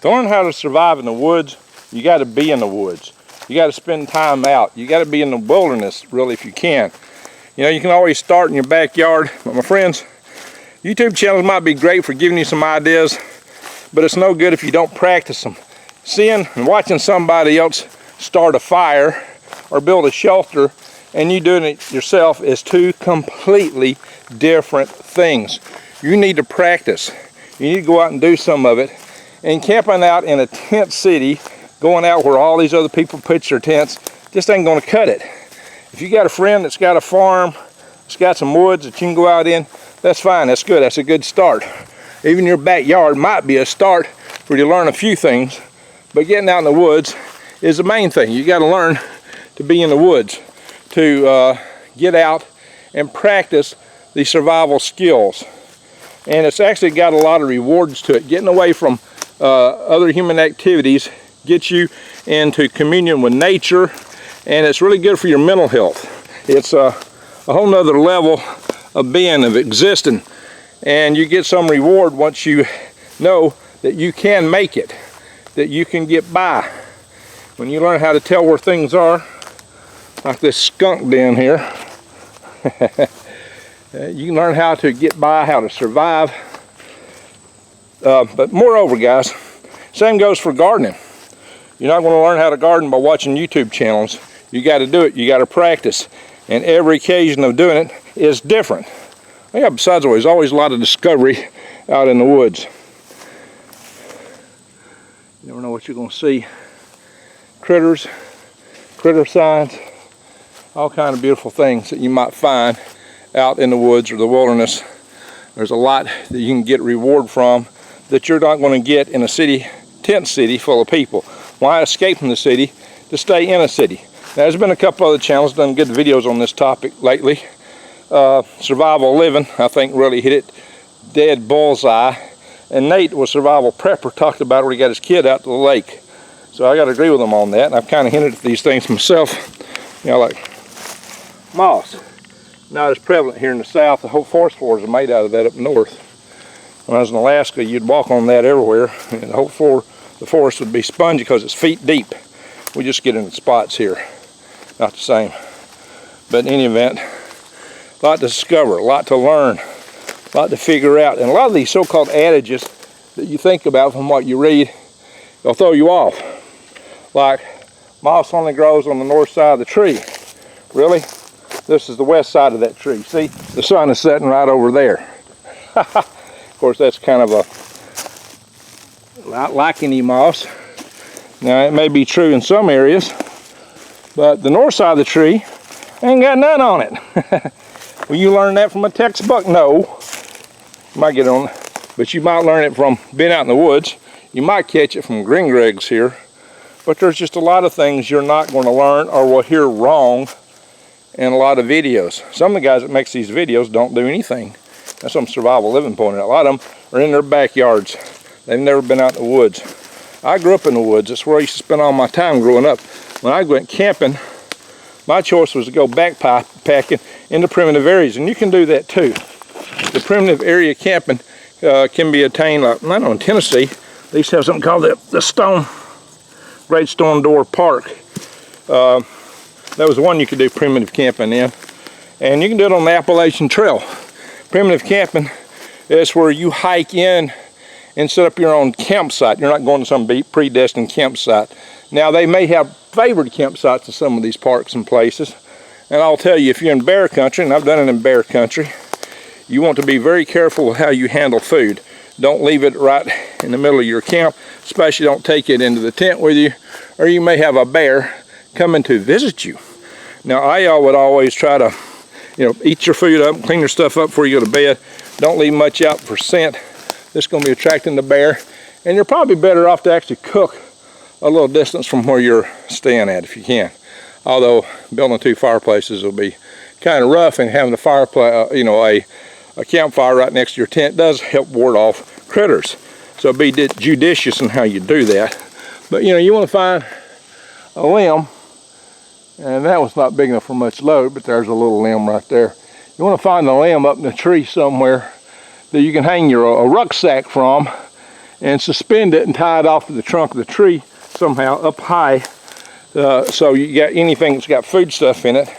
To learn how to survive in the woods, you got to be in the woods. You got to spend time out. You got to be in the wilderness, really, if you can. You know, you can always start in your backyard. But my friends, YouTube channels might be great for giving you some ideas, but it's no good if you don't practice them. Seeing and watching somebody else start a fire or build a shelter and you doing it yourself is two completely different things. You need to practice. You need to go out and do some of it. And camping out in a tent city, going out where all these other people pitch their tents, just ain't gonna cut it. If you got a friend that's got a farm, that's got some woods that you can go out in, that's fine, that's good, that's a good start. Even your backyard might be a start for you to learn a few things, but getting out in the woods is the main thing. You gotta learn to be in the woods, to get out and practice the survival skills. And it's actually got a lot of rewards to it. Getting away from other human activities gets you into communion with nature, and it's really good for your mental health. It's a whole nother level of being, of existing, and you get some reward once you know that you can make it, that you can get by. When you learn how to tell where things are, like this skunk den here, you can learn how to get by, how to survive. But moreover, guys, same goes for gardening. You're not going to learn how to garden by watching YouTube channels. You got to do it. You got to practice. And every occasion of doing it is different. Yeah, besides, there's always a lot of discovery out in the woods. You never know what you're going to see. Critters, critter signs, all kind of beautiful things that you might find out in the woods or the wilderness. There's a lot that you can get reward from that you're not going to get in a city, tent city full of people. Why escape from the city to stay in a city? Now, there's been a couple other channels done good videos on this topic lately. Survival Living, I think, really hit it dead bullseye. And Nate was Survival Prepper, talked about where he got his kid out to the lake. So I got to agree with him on that. And I've kind of hinted at these things myself. You know, like moss. Not as prevalent here in the south. The whole forest floors are made out of that up north. When I was in Alaska, you'd walk on that everywhere, and the whole floor, the forest would be spongy because it's feet deep. We just get into spots here. Not the same. But in any event, a lot to discover, a lot to learn, a lot to figure out. And a lot of these so-called adages that you think about from what you read, they'll throw you off. Like, moss only grows on the north side of the tree. Really? This is the west side of that tree. See, the sun is setting right over there. Of course, that's kind of a not like any moss. Now, it may be true in some areas, but the north side of the tree ain't got none on it. Will you learn that from a textbook? No. You might get on, but you might learn it from being out in the woods. You might catch it from Green Greg's here, but there's just a lot of things you're not going to learn or will hear wrong in a lot of videos. Some of the guys that makes these videos don't do anything. That's some Survival Living pointed out. A lot of them are in their backyards. They've never been out in the woods. I grew up in the woods. That's where I used to spend all my time growing up. When I went camping, my choice was to go backpacking into primitive areas, and you can do that too. The primitive area camping can be attained, like, I know in Tennessee, they used to have something called the Great Stone Door Park. That was the one you could do primitive camping in. And you can do it on the Appalachian Trail. Primitive camping is where you hike in and set up your own campsite. You're not going to some predestined campsite. Now, they may have favored campsites in some of these parks and places. And I'll tell you, if you're in bear country, and I've done it in bear country, you want to be very careful with how you handle food. Don't leave it right in the middle of your camp, especially don't take it into the tent with you, or you may have a bear coming to visit you. Now, I would always try to, eat your food up, clean your stuff up before you go to bed. Don't leave much out for scent. This is going to be attracting the bear. And you're probably better off to actually cook a little distance from where you're staying at if you can. Although building two fireplaces will be kind of rough, and having a fireplace, a campfire right next to your tent does help ward off critters. So be judicious in how you do that. But you want to find a limb, and that one's not big enough for much load, but there's a little limb right there. You want to find a limb up in the tree somewhere that you can hang your rucksack from and suspend it and tie it off to the trunk of the tree somehow up high, so you got anything that's got food stuff in it,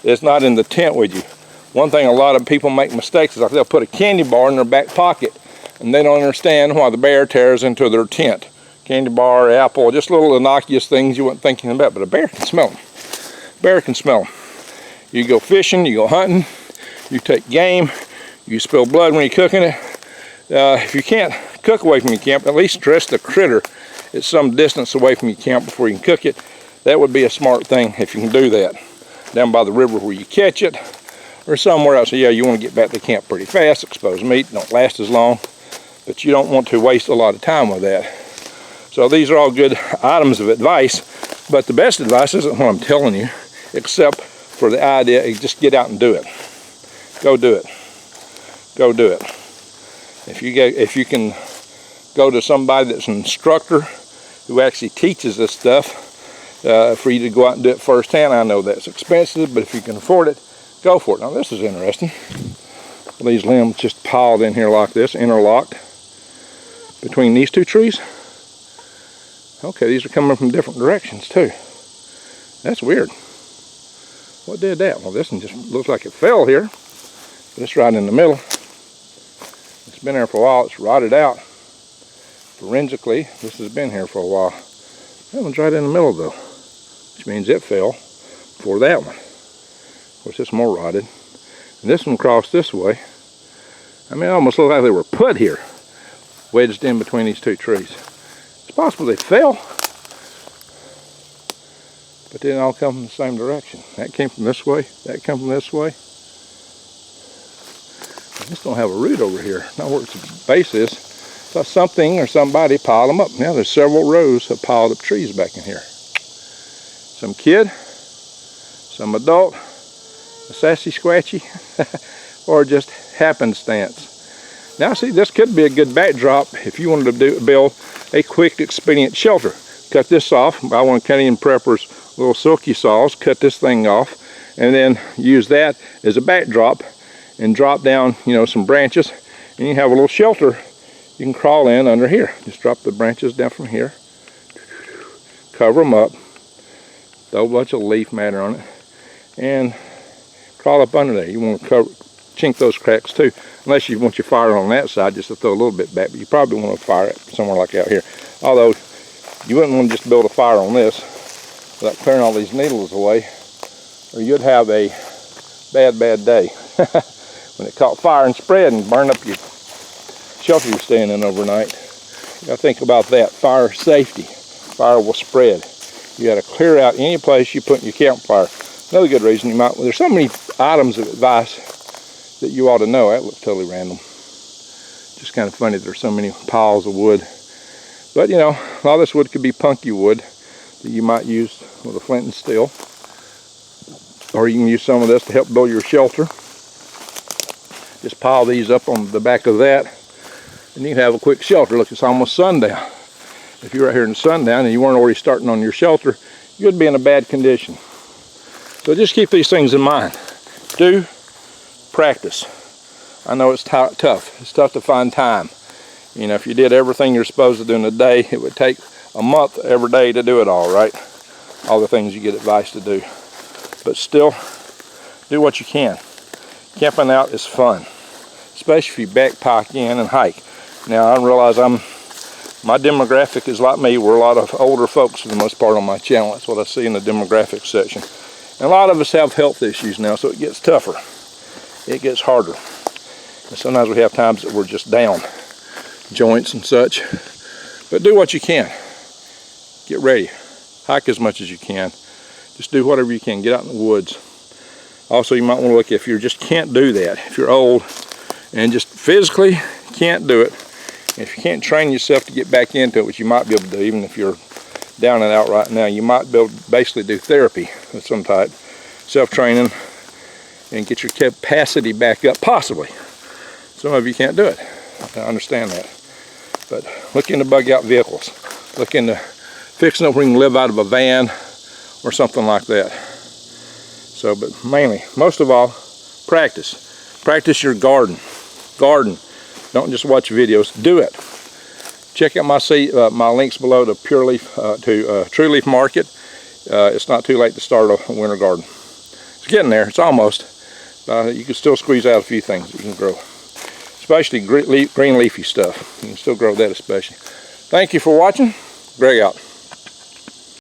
it's not in the tent with you. One thing a lot of people make mistakes is like they'll put a candy bar in their back pocket, and they don't understand why the bear tears into their tent. Candy bar, apple, just little innocuous things you weren't thinking about, but a bear can smell them. Bear can smell them. You go fishing, you go hunting, you take game, you spill blood when you're cooking it. If you can't cook away from your camp, at least dress the critter at some distance away from your camp before you can cook it. That would be a smart thing if you can do that. Down by the river where you catch it, or somewhere else. So yeah, you want to get back to camp pretty fast. Exposed meat don't last as long, but you don't want to waste a lot of time with that. So these are all good items of advice, but the best advice isn't what I'm telling you, except for the idea of just get out and do it. Go do it. Go do it. If you can go to somebody that's an instructor who actually teaches this stuff, for you to go out and do it firsthand. I know that's expensive, but if you can afford it, go for it. Now this is interesting. These limbs just piled in here like this, interlocked between these two trees. Okay, these are coming from different directions too. That's weird. What did that? Well, this one just looks like it fell here, but it's right in the middle. It's been there for a while. It's rotted out. Forensically, this has been here for a while. That one's right in the middle though, which means it fell before that one. Of course, it's more rotted. And this one crossed this way. I mean, it almost looked like they were put here, wedged in between these two trees. It's possible they fell, but they didn't all come from the same direction. That came from this way, that came from this way. I just don't have a root over here. Not where its base is. So something or somebody piled them up. Now there's several rows of piled up trees back in here. Some kid, some adult, a sassy squatchy, or just happenstance. Now see, this could be a good backdrop if you wanted to build a quick, expedient shelter. Cut this off by one of Canadian Prepper's little silky saws, cut this thing off, and then use that as a backdrop and drop down, you know, some branches, and you have a little shelter you can crawl in under here. Just drop the branches down from here, cover them up, throw a bunch of leaf matter on it, and crawl up under there. You want to chink those cracks too, unless you want your fire on that side just to throw a little bit back, but you probably want to fire it somewhere like out here. Although you wouldn't want to just build a fire on this without clearing all these needles away, or you'd have a bad day when it caught fire and spread and burned up your shelter you're staying in overnight. You got to think about that. Fire safety. Fire will spread. You got to clear out any place you put in your campfire. Another good reason you might, there's so many items of advice that you ought to know. That looks totally random. Just kind of funny there's so many piles of wood. But you know, a lot of this wood could be punky wood that you might use with a flint and steel. Or you can use some of this to help build your shelter. Just pile these up on the back of that, and you can have a quick shelter. Look, it's almost sundown. If you're right here in sundown and you weren't already starting on your shelter, you'd be in a bad condition. So just keep these things in mind. Do practice. I know it's tough. It's tough to find time. You know, if you did everything you're supposed to do in a day, it would take a month every day to do it all, right? All the things you get advice to do. But still, do what you can. Camping out is fun, especially if you backpack in and hike. Now, I realize my demographic is like me. We're a lot of older folks for the most part on my channel. That's what I see in the demographic section. And a lot of us have health issues now, so it gets tougher. It gets harder. And sometimes we have times that we're just down, joints and such. But do what you can. Get ready. Hike as much as you can. Just do whatever you can. Get out in the woods. Also, you might want to look if you just can't do that. If you're old and just physically can't do it, if you can't train yourself to get back into it, which you might be able to do, even if you're down and out right now, you might be able to basically do therapy of some type, self-training, and get your capacity back up, possibly. Some of you can't do it. I understand that. But look into bug out vehicles. Look into fixing it where you can live out of a van or something like that. So, but mainly, most of all, practice. Practice your garden. Garden. Don't just watch videos. Do it. Check out my links below to True Leaf Market. It's not too late to start a winter garden. It's getting there. It's almost. You can still squeeze out a few things that you can grow, especially green leafy stuff. You can still grow that especially. Thank you for watching. Greg out.